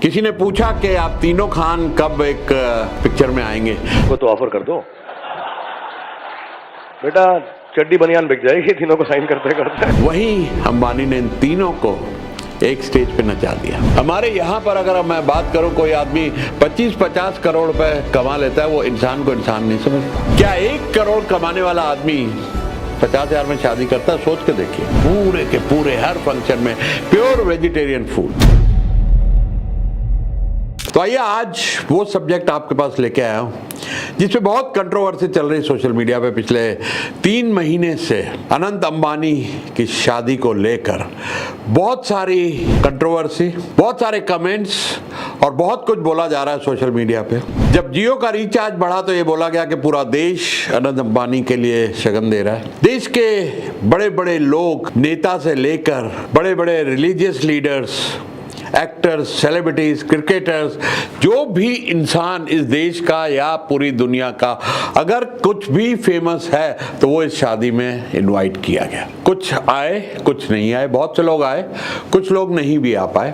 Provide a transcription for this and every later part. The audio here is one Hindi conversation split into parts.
किसी ने पूछा कि आप तीनों खान कब एक पिक्चर में आएंगे। को तो ऑफर कर दो बेटा, चड्डी बनियान बिक जाएगी तीनों को साइन करते करते। वहीं अंबानी ने इन तीनों को एक स्टेज पे नचा दिया। हमारे यहाँ पर अगर मैं बात करूँ, कोई आदमी 25-50 करोड़ रुपए कमा लेता है, वो इंसान को इंसान नहीं समझता। क्या 1 करोड़ कमाने वाला आदमी 50,000 में शादी करता है? सोच के देखिए। पूरे के पूरे हर फंक्शन में प्योर वेजिटेरियन फूड। तो आइए आज वो सब्जेक्ट आपके पास लेके आया हूँ जिसपे बहुत कंट्रोवर्सी चल रही सोशल मीडिया पे पिछले 3 महीने से। अनंत अंबानी की शादी को लेकर बहुत सारी कंट्रोवर्सी, बहुत सारे कमेंट्स और बहुत कुछ बोला जा रहा है सोशल मीडिया पे। जब जियो का रिचार्ज बढ़ा तो ये बोला गया कि पूरा देश अनंत अंबानी के लिए शगन दे रहा है। देश के बड़े बड़े लोग, नेता से लेकर बड़े बड़े religious leaders, actors, celebrities, cricketers, जो भी इंसान इस देश का या पूरी दुनिया का अगर कुछ भी फेमस है तो वो इस शादी में इनवाइट किया गया। कुछ आए, कुछ नहीं आए। बहुत से लोग आए, कुछ लोग नहीं भी आ पाए।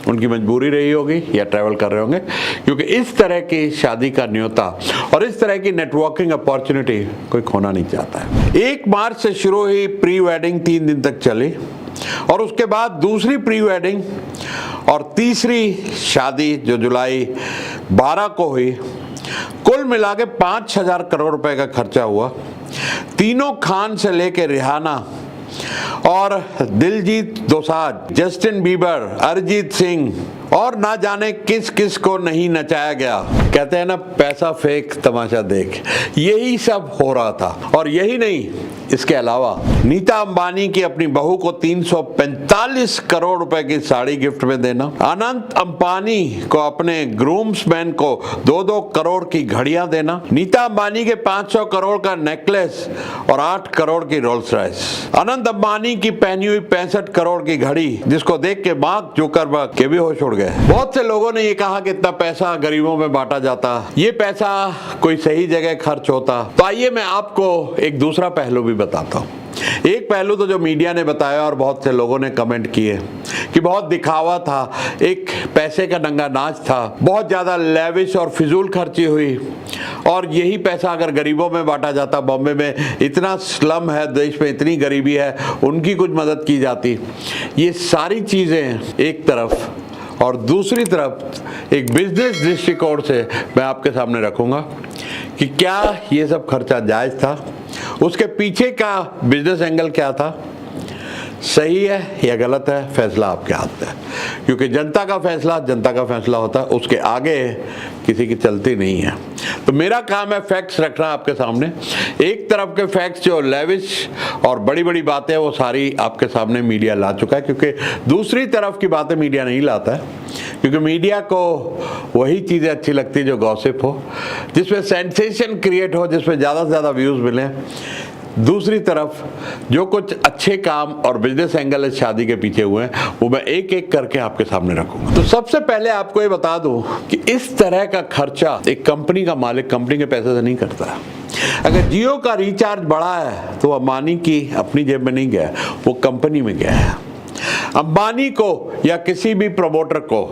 उनकी मजबूरी रही होगी या ट्रैवल कर रहे होंगे, क्योंकि इस तरह की शादी का न्योता और इस तरह की नेटवर्किंग अपॉर्चुनिटी कोई खोना नहीं चाहता है। 1 मार्च से शुरू हुई प्री वेडिंग 3 दिन तक चली और उसके बाद दूसरी प्री वेडिंग और तीसरी शादी जो जुलाई 12 को हुई। कुल मिला के 5,000 करोड़ रुपए का खर्चा हुआ। तीनों खान से लेके रिहाना और दिलजीत दोसांझ, जस्टिन बीबर, अरिजीत सिंह और ना जाने किस किस को नहीं नचाया गया। कहते हैं ना, पैसा फेंक तमाशा देख। यही सब हो रहा था। और यही नहीं, इसके अलावा नीता अंबानी की अपनी बहू को 345 करोड़ रुपए की साड़ी गिफ्ट में देना, अनंत अंबानी को अपने ग्रूम्समैन को 2-2 करोड़ की घड़ियां देना, नीता अंबानी के 500 करोड़ का नेकलेस और 8 करोड़ की रोल्स रॉयस, अनंत अंबानी की पहनी हुई 65 करोड़ की घड़ी जिसको देख के मार्क जुकरबर्ग के भी होश उड़ गए। बहुत से लोगों ने ये कहा कि इतना पैसा गरीबों में बांटा जाता, ये पैसा कोई सही जगह खर्च होता। तो आइए मैं आपको एक दूसरा पहलू भी बताता हूँ। एक पहलू तो जो मीडिया ने बताया और बहुत से लोगों ने कमेंट किए कि बहुत दिखावा था, एक पैसे का नंगा नाच था, बहुत ज्यादा लेविश और फिजूल खर्ची हुई और यही पैसा अगर गरीबों में बांटा जाता, बॉम्बे में इतना स्लम है, देश में इतनी गरीबी है, उनकी कुछ मदद की जाती। ये सारी चीजें एक तरफ और दूसरी तरफ एक बिजनेस दृष्टिकोण से मैं आपके सामने रखूंगा कि क्या ये सब खर्चा जायज था, उसके पीछे का बिजनेस एंगल क्या था, सही है या गलत है, फैसला आपके हाथ में है। क्योंकि जनता का फैसला होता है, उसके आगे किसी की चलती नहीं है। तो मेरा काम है फैक्ट्स रखना आपके सामने। एक तरफ के फैक्ट्स जो लेविश और बड़ी बड़ी बातें वो सारी आपके सामने मीडिया ला चुका है, क्योंकि दूसरी तरफ की बातें मीडिया नहीं लाता है, क्योंकि मीडिया को वही चीज़ें अच्छी लगती है जो गॉसिप हो, जिसमें सेंसेशन क्रिएट हो, जिसमें ज़्यादा से ज़्यादा व्यूज़ मिले। दूसरी तरफ जो कुछ अच्छे काम और बिजनेस एंगल इस शादी के पीछे हुए हैं वो मैं एक एक करके आपके सामने रखूंगा। तो सबसे पहले आपको ये बता दूं कि इस तरह का खर्चा एक कंपनी का मालिक कंपनी के पैसे से नहीं करता। अगर जियो का रिचार्ज बढ़ा है तो अंबानी की अपनी जेब में नहीं गया, वो कंपनी में गया है। अंबानी को या किसी भी प्रमोटर को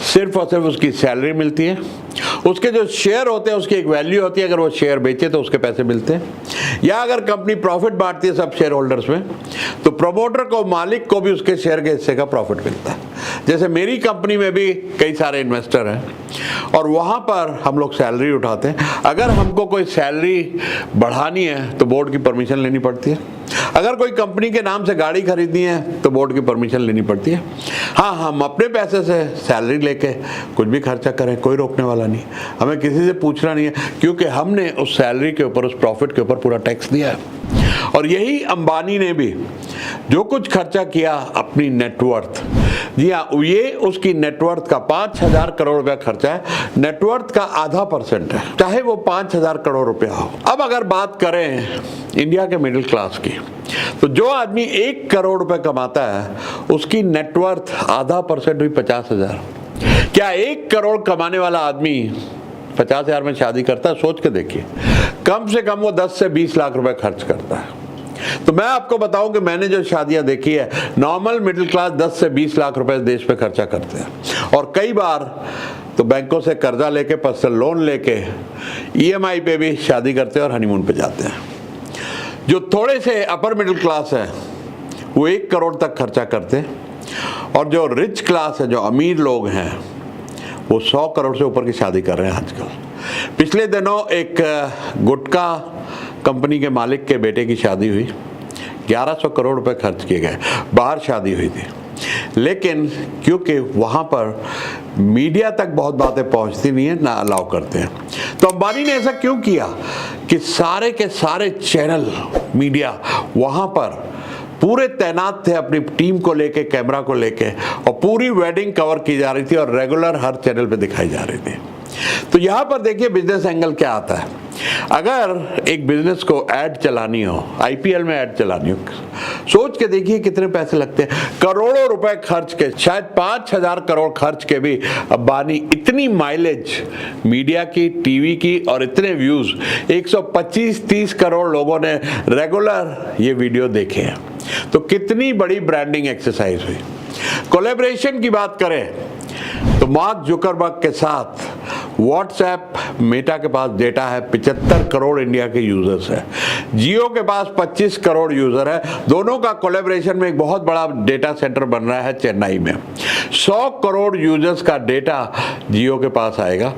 सिर्फ और सिर्फ उसकी सैलरी मिलती है, उसके जो शेयर होते हैं उसकी एक वैल्यू होती है, अगर वो शेयर बेचे तो उसके पैसे मिलते हैं, या अगर कंपनी प्रॉफिट बांटती है सब शेयर होल्डर्स में तो प्रमोटर को, मालिक को भी उसके शेयर के हिस्से का प्रॉफिट मिलता है। जैसे मेरी कंपनी में भी कई सारे इन्वेस्टर हैं और वहाँ पर हम लोग सैलरी उठाते हैं। अगर हमको कोई सैलरी बढ़ानी है तो बोर्ड की परमिशन लेनी पड़ती है। अगर कोई कंपनी के नाम से गाड़ी खरीदनी है तो बोर्ड की परमिशन लेनी पड़ती है। हाँ, हम अपने पैसे से सैलरी लेके कुछ भी खर्चा करें, कोई रोकने वाला नहीं, हमें किसी से पूछना नहीं है, क्योंकि हमने उस सैलरी के ऊपर, उस प्रॉफिट के ऊपर पूरा टैक्स दिया है। और यही अंबानी ने भी जो कुछ खर्चा किया अपनी नेटवर्थ, जी हाँ, ये उसकी नेटवर्थ का 5,000 करोड़ रुपया खर्चा है। नेटवर्थ का आधा % है, चाहे वो 5,000 करोड़ रुपया हो। अब अगर बात करें इंडिया के मिडिल क्लास की, तो जो आदमी 1 करोड़ रुपए कमाता है उसकी नेटवर्थ आधा % हुई 50,000। क्या 1 करोड़ कमाने वाला आदमी 50,000 में शादी करता है? सोच के देखिए। कम से कम वो 10 से 20 लाख रुपए खर्च करता है। तो मैं आपको बताऊं कि मैंने जो शादियां देखी है, नॉर्मल मिडिल क्लास 10 से 20 लाख रुपए देश पे खर्चा करते हैं, और कई बार तो बैंकों से कर्जा लेके, पर्सनल लोन लेके, ईएमआई पे भी शादी करते हैं और हनीमून पे जाते हैं। जो थोड़े से अपर मिडिल क्लास है वो 1 करोड़ तक खर्चा करते हैं, और जो रिच क्लास है, जो अमीर लोग हैं, वो 100 करोड़ से ऊपर की शादी कर रहे हैं आजकल। पिछले दिनों एक गुटखा कंपनी के मालिक के बेटे की शादी हुई, 1100 करोड़ रुपए खर्च किए गए, बाहर शादी हुई थी। लेकिन क्योंकि वहाँ पर मीडिया तक बहुत बातें पहुँचती नहीं है, ना अलाउ करते हैं, तो अंबानी ने ऐसा क्यों किया कि सारे के सारे चैनल मीडिया वहाँ पर पूरे तैनात थे अपनी टीम को लेके, कैमरा को लेके, और पूरी वेडिंग कवर की जा रही थी और रेगुलर हर चैनल पे दिखाई जा रही थी। तो यहाँ पर देखिए बिजनेस एंगल क्या आता है। अगर एक बिजनेस को ऐड चलानी हो, आईपीएल में ऐड चलानी हो, सोच के देखिए कितने पैसे लगते हैं। करोड़ों रुपए खर्च के, शायद 5000 करोड़ खर्च के भी अंबानी इतनी माइलेज मीडिया की, टीवी की, और इतने व्यूज, 125-30 करोड़ लोगों ने रेगुलर ये वीडियो देखे हैं। तो कितनी बड़ी ब्रांडिंग एक्सरसाइज हुई। कोलैबोरेशन की बात करें तो मार्क जुकरबर्ग के साथ व्हाट्सएप, मेटा के पास डेटा है, 75 करोड़ इंडिया के यूजर्स है, जियो के पास 25 करोड़ यूजर है। दोनों का कोलैबोरेशन में एक बहुत बड़ा डेटा सेंटर बन रहा है चेन्नई में। 100 करोड़ यूजर्स का डेटा जियो के पास आएगा।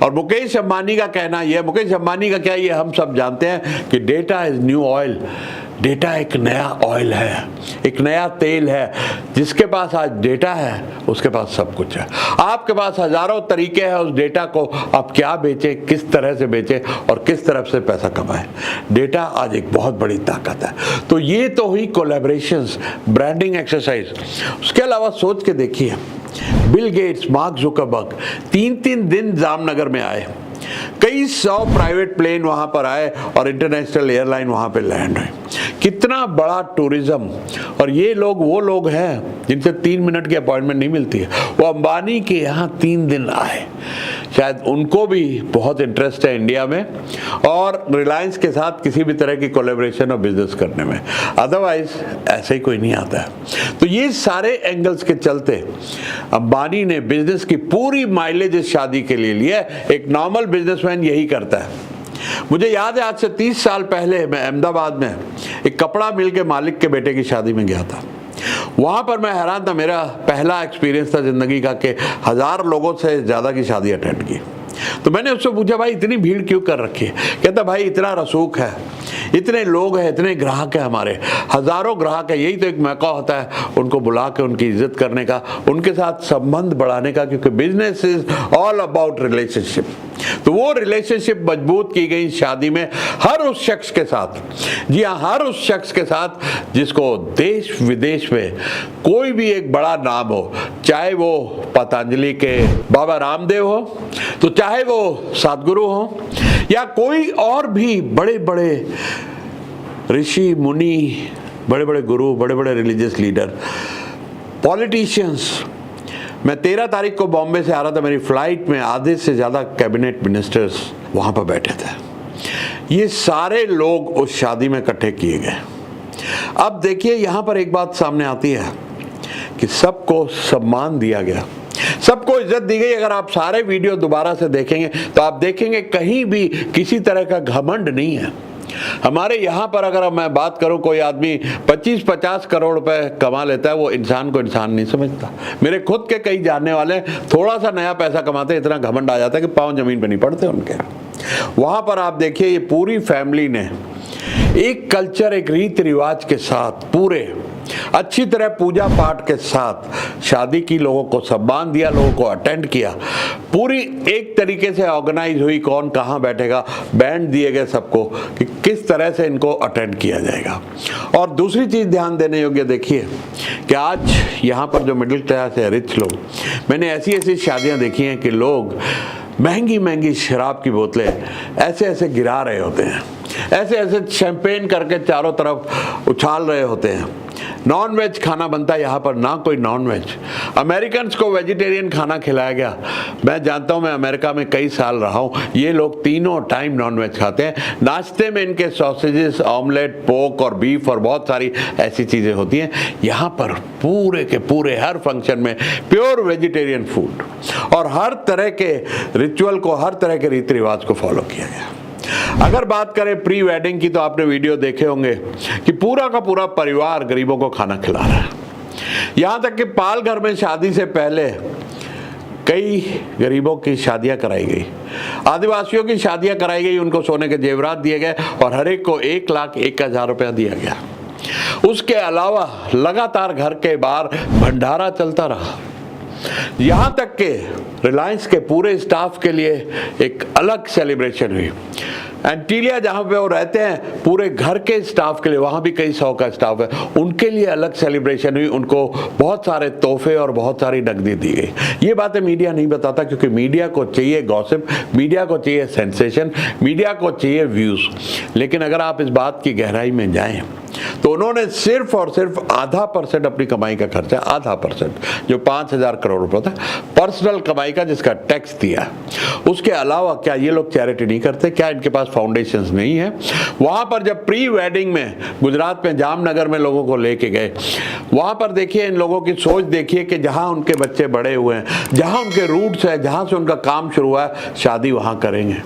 और मुकेश अंबानी का कहना यह, मुकेश अंबानी का क्या, ये हम सब जानते हैं कि data is new oil. Data एक नया ऑयल है, एक नया तेल है। जिसके पास आज डेटा है उसके पास सब कुछ है। आपके पास हजारों तरीके हैं उस डेटा को आप क्या बेचें, किस तरह से बेचें और किस तरफ से पैसा कमाएं। डेटा आज एक बहुत बड़ी ताकत है। तो ये तो हुई कोलैबोरेशंस, ब्रांडिंग एक्सरसाइज। उसके अलावा सोच के देखिए, बिल गेट्स, मार्क जुकरबर्ग 3-3 दिन जामनगर में आए, कई 100 प्राइवेट प्लेन वहां पर आए और इंटरनेशनल एयरलाइन वहां पे लैंड हुई। कितना बड़ा टूरिज्म। और ये लोग वो लोग हैं जिनसे 3 मिनट की अपॉइंटमेंट नहीं मिलती है। वो अंबानी के यहाँ 3 दिन आए। शायद उनको भी बहुत इंटरेस्ट है इंडिया में और रिलायंस के साथ किसी भी तरह की कोलैबोरेशन और बिजनेस करने में, अदरवाइज ऐसे ही कोई नहीं आता है। तो ये सारे एंगल्स के चलते अंबानी ने बिजनेस की पूरी माइलेज इस शादी के लिए लिया। एक नॉर्मल बिजनेसमैन यही करता है। मुझे याद है आज से 30 साल पहले मैं अहमदाबाद में एक कपड़ा मिल के मालिक के बेटे की शादी में गया था। वहां पर मैं हैरान था, मेरा पहला एक्सपीरियंस था जिंदगी का कि 1000 लोगों से ज्यादा की शादी अटेंड की। तो मैंने उससे पूछा, भाई इतनी भीड़ क्यों कर रखी है? कहता भाई इतना रसूख है, इतने लोग हैं, इतने ग्राहक हैं, हमारे हजारों ग्राहक है। यही तो एक मौका होता है उनको बुला के उनकी इज्जत करने का, उनके साथ संबंध बढ़ाने का, क्योंकि business is all about relationship. तो वो रिलेशनशिप मजबूत की गई शादी में हर उस शख्स के साथ, जी हाँ, हर उस शख्स के साथ जिसको देश विदेश में कोई भी एक बड़ा नाम हो, चाहे वो पतंजलि के बाबा रामदेव हो, तो चाहे वो सदगुरु हो, या कोई और भी बड़े बड़े ऋषि मुनि, बड़े बड़े गुरु, बड़े बड़े रिलीजियस लीडर, पॉलिटिशियंस। मैं 13 तारीख को बॉम्बे से आ रहा था, मेरी फ्लाइट में आधे से ज़्यादा कैबिनेट मिनिस्टर्स वहाँ पर बैठे थे। ये सारे लोग उस शादी में इकट्ठे किए गए। अब देखिए यहाँ पर एक बात सामने आती है कि सबको सम्मान दिया गया, सबको इज्जत दी गई। अगर आप सारे वीडियो दोबारा से देखेंगे तो आप देखेंगे कहीं भी किसी तरह का घमंड नहीं है। हमारे यहाँ पर अगर मैं बात करूँ, कोई आदमी 25-50 करोड़ रुपए कमा लेता है, वो इंसान को इंसान नहीं समझता। मेरे खुद के कई जानने वाले थोड़ा सा नया पैसा कमाते, इतना घमंड आ जाता है कि पाँव जमीन पे नहीं पड़ते उनके। वहाँ पर आप देखिए ये पूरी फैमिली ने एक कल्चर, एक रीति रिवाज के साथ, पूरे अच्छी तरह पूजा पाठ के साथ शादी की, लोगों को सम्मान दिया, लोगों को अटेंड किया, पूरी एक तरीके से ऑर्गेनाइज हुई, कौन कहाँ बैठेगा, बैंड दिए गए सबको कि किस तरह से इनको अटेंड किया जाएगा। और दूसरी चीज़ ध्यान देने योग्य देखिए कि आज यहाँ पर जो मिडिल क्लास है, रिच लोग, मैंने ऐसी ऐसी शादियाँ देखी हैं कि लोग महंगी महंगी शराब की बोतलें ऐसे ऐसे गिरा रहे होते हैं, ऐसे ऐसे शैंपेन करके चारों तरफ उछाल रहे होते हैं, नॉन वेज खाना बनता है, यहाँ पर ना कोई नॉन वेज। अमेरिकन्स को वेजिटेरियन खाना खिलाया गया। मैं जानता हूँ, मैं अमेरिका में कई साल रहा हूँ, ये लोग तीनों टाइम नॉन वेज खाते हैं। नाश्ते में इनके सॉसेजेस, ऑमलेट, पोर्क और बीफ और बहुत सारी ऐसी चीज़ें होती हैं। यहाँ पर पूरे के पूरे हर फंक्शन में प्योर वेजिटेरियन फूड और हर तरह के रिचुअल को, हर तरह के रीति रिवाज को फॉलो किया गया। अगर बात करें प्री वेडिंग की, तो आपने वीडियो देखे होंगे कि पूरा का पूरा परिवार गरीबों को खाना खिला रहा है। यहाँ तक कि पाल घर में शादी से पहले कई गरीबों की शादियां कराई गई, आदिवासियों की शादियां कराई गई, उनको सोने के जेवरात दिए गए और हर एक को 1,01,000 रुपया दिया गया। उसके अलावा लगातार घर के बाहर भंडारा चलता रहा। यहाँ तक कि रिलायंस के पूरे स्टाफ के लिए एक अलग सेलिब्रेशन हुई। एंटीलिया जहाँ पे वो रहते हैं, पूरे घर के स्टाफ के लिए, वहाँ भी कई 100 का स्टाफ है, उनके लिए अलग सेलिब्रेशन हुई। उनको बहुत सारे तोहफे और बहुत सारी नकदी दी गई। ये बातें मीडिया नहीं बताता, क्योंकि मीडिया को चाहिए गॉसिप, मीडिया को चाहिए सेंसेशन, मीडिया को चाहिए व्यूज। लेकिन अगर आप इस बात की गहराई में जाएं तो उन्होंने सिर्फ और सिर्फ 0.5% अपनी कमाई का खर्चा, 0.5% जो 5,000 करोड़ रुपए था, पर्सनल कमाई का, जिसका टैक्स दिया। उसके अलावा क्या ये लोग चैरिटी नहीं करते? क्या इनके पास फाउंडेशंस नहीं है? वहां पर जब प्री वेडिंग में गुजरात में जामनगर में लोगों को लेके गए, वहां पर देखिए इन लोगों की सोच देखिए कि जहां उनके बच्चे बड़े हुए हैं, जहां उनके रूट्स है, जहां से उनका काम शुरू हुआ है, शादी वहां करेंगे।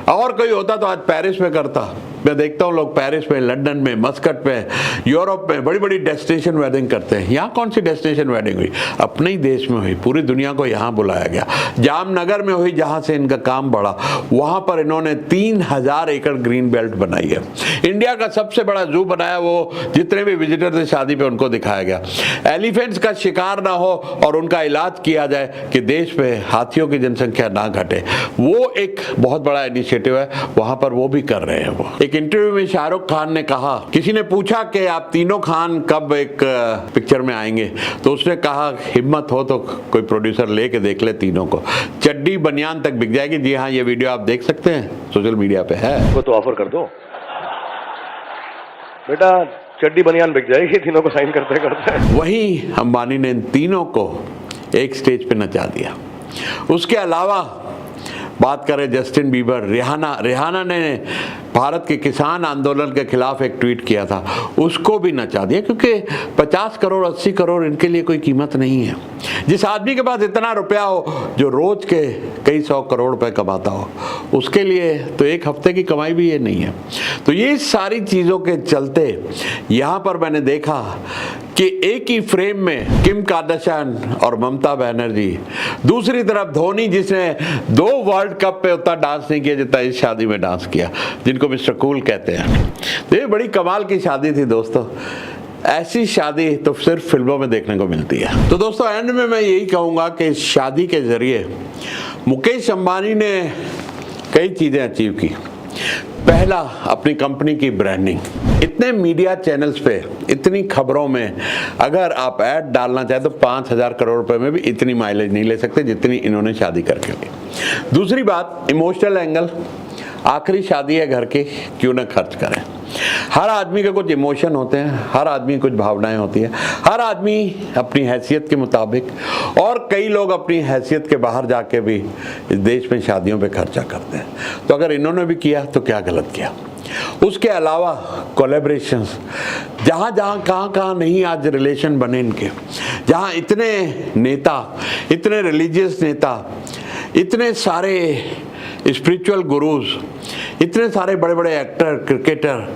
और कोई होता तो आज पेरिस में करता। मैं देखता हूँ लोग पेरिस में, लंदन में, मस्कट में, यूरोप में बड़ी बड़ी डेस्टिनेशन वेडिंग करते हैं। यहाँ कौन सी डेस्टिनेशन वेडिंग हुई? अपने ही देश में हुई। पूरी दुनिया को यहाँ बुलाया गया। जामनगर में हुई, जहाँ से इनका काम बढ़ा। वहाँ पर इन्होंने 3,000 एकड़ ग्रीन बेल्ट बनाई है। इंडिया का सबसे बड़ा जू बनाया, वो जितने भी विजिटर थे शादी पे उनको दिखाया गया। एलिफेंट्स का शिकार ना हो और उनका इलाज किया जाए कि देश में हाथियों की जनसंख्या ना घटे, वो एक बहुत बड़ा इनिशिएटिव है। वहाँ पर वो भी कर रहे हैं। वो एक इंटरव्यू में शाहरुख खान ने कहा, किसी ने पूछा कि आप तीनों खान कब एक पिक्चर में आएंगे, तो उसने कहा हिम्मत हो तो कोई प्रोड्यूसर लेके देख ले तीनों को, चड्डी बनियान तक बिक जाएगी। जी हाँ, ये वीडियो आप देख सकते हैं, सोशल मीडिया पे है। वो तो ऑफर कर दो बेटा, चड्डी बनियान बिक जाएगी तीनों को साइन करते करते। वहीं अंबानी ने इन तीनों को एक स्टेज पे नचा दिया। उसके अलावा बात करें जस्टिन बीबर, रिहाना ने भारत के किसान आंदोलन के खिलाफ एक ट्वीट किया था, उसको भी नचा दिया, क्योंकि 50 करोड़ 80 करोड़ इनके लिए कोई कीमत नहीं है। जिस आदमी के पास इतना रुपया हो, जो रोज के कई 100 करोड़ रुपए कमाता हो, उसके लिए तो एक हफ्ते की कमाई भी ये नहीं है। तो ये सारी चीज़ों के चलते यहाँ पर मैंने देखा कि एक ही फ्रेम में किम कार्दाशियन और ममता बनर्जी, दूसरी तरफ धोनी जिसने 2 वर्ल्ड कप पे उतना डांस नहीं किया जितना इस शादी में डांस किया, जिनको मिस्टर कूल कहते हैं। तो ये बड़ी कमाल की शादी थी दोस्तों। ऐसी शादी तो सिर्फ फिल्मों में देखने को मिलती है। तो दोस्तों एंड में मैं यही कहूँगा कि इस शादी के जरिए मुकेश अंबानी ने कई चीज़ें अचीव की। पहला, अपनी कंपनी की ब्रांडिंग। इतने मीडिया चैनल्स पे, इतनी खबरों में अगर आप ऐड डालना चाहे तो 5,000 करोड़ रुपए में भी इतनी माइलेज नहीं ले सकते जितनी इन्होंने शादी करके ली। दूसरी बात, इमोशनल एंगल। आखिरी शादी है घर की, क्यों ना खर्च करें। हर आदमी के कुछ इमोशन होते हैं, हर आदमी की कुछ भावनाएं होती हैं, हर आदमी अपनी हैसियत के मुताबिक, और कई लोग अपनी हैसियत के बाहर जाके भी इस देश में शादियों पे खर्चा करते हैं। तो अगर इन्होंने भी किया तो क्या गलत किया। उसके अलावा कोलैबोरेशंस, जहाँ कहाँ नहीं आज रिलेशन बने इनके, जहाँ इतने नेता, इतने रिलीजियस नेता, इतने सारे स्पिरिचुअल गुरुज, इतने सारे बड़े बड़े एक्टर, क्रिकेटर,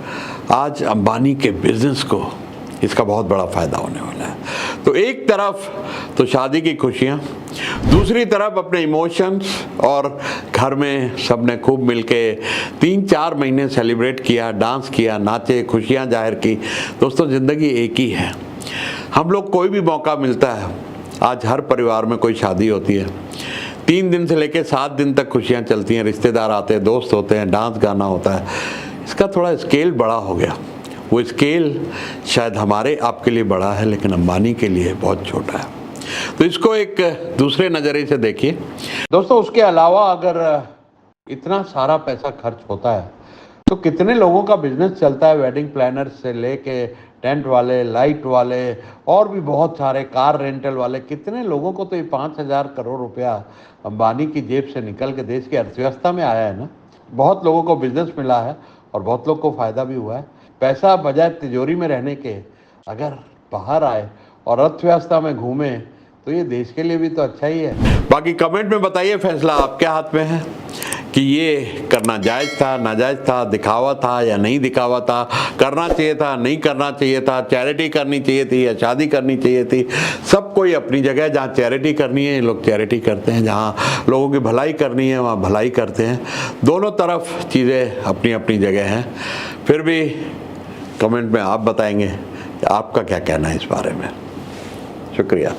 आज अंबानी के बिजनेस को इसका बहुत बड़ा फायदा होने वाला है। तो एक तरफ तो शादी की खुशियाँ, दूसरी तरफ अपने इमोशंस, और घर में सबने खूब मिलके 3-4 महीने सेलिब्रेट किया, डांस किया, नाचे, खुशियाँ जाहिर की। दोस्तों ज़िंदगी एक ही है। हम लोग कोई भी मौका मिलता है, आज हर परिवार में कोई शादी होती है, 3 दिन से लेकर 7 दिन तक खुशियाँ चलती हैं, रिश्तेदार आते हैं, दोस्त होते हैं, डांस गाना होता है। इसका थोड़ा स्केल बड़ा हो गया। वो स्केल शायद हमारे आपके लिए बड़ा है, लेकिन अंबानी के लिए बहुत छोटा है। तो इसको एक दूसरे नज़रिए से देखिए दोस्तों। उसके अलावा अगर इतना सारा पैसा खर्च होता है तो कितने लोगों का बिजनेस चलता है, वेडिंग प्लानर से लेके टेंट वाले, लाइट वाले और भी बहुत सारे कार रेंटल वाले, कितने लोगों को तो ये 5,000 करोड़ रुपया अंबानी की जेब से निकल के देश की अर्थव्यवस्था में आया है ना। बहुत लोगों को बिजनेस मिला है और बहुत लोग को फ़ायदा भी हुआ है। पैसा बजाय तिजोरी में रहने के अगर बाहर आए और अर्थव्यवस्था में घूमे तो ये देश के लिए भी तो अच्छा ही है। बाकी कमेंट में बताइए, फैसला आपके हाथ में है कि ये करना जायज़ था, नाजायज़ था, दिखावा था या नहीं दिखावा था, करना चाहिए था, नहीं करना चाहिए था, चैरिटी करनी चाहिए थी या शादी करनी चाहिए थी। सब कोई अपनी जगह, जहाँ चैरिटी करनी है लोग चैरिटी करते हैं, जहाँ लोगों की भलाई करनी है वहाँ भलाई करते हैं। दोनों तरफ चीज़ें अपनी अपनी जगह हैं। फिर भी कमेंट में आप बताएंगे कि आपका क्या कहना है इस बारे में। शुक्रिया।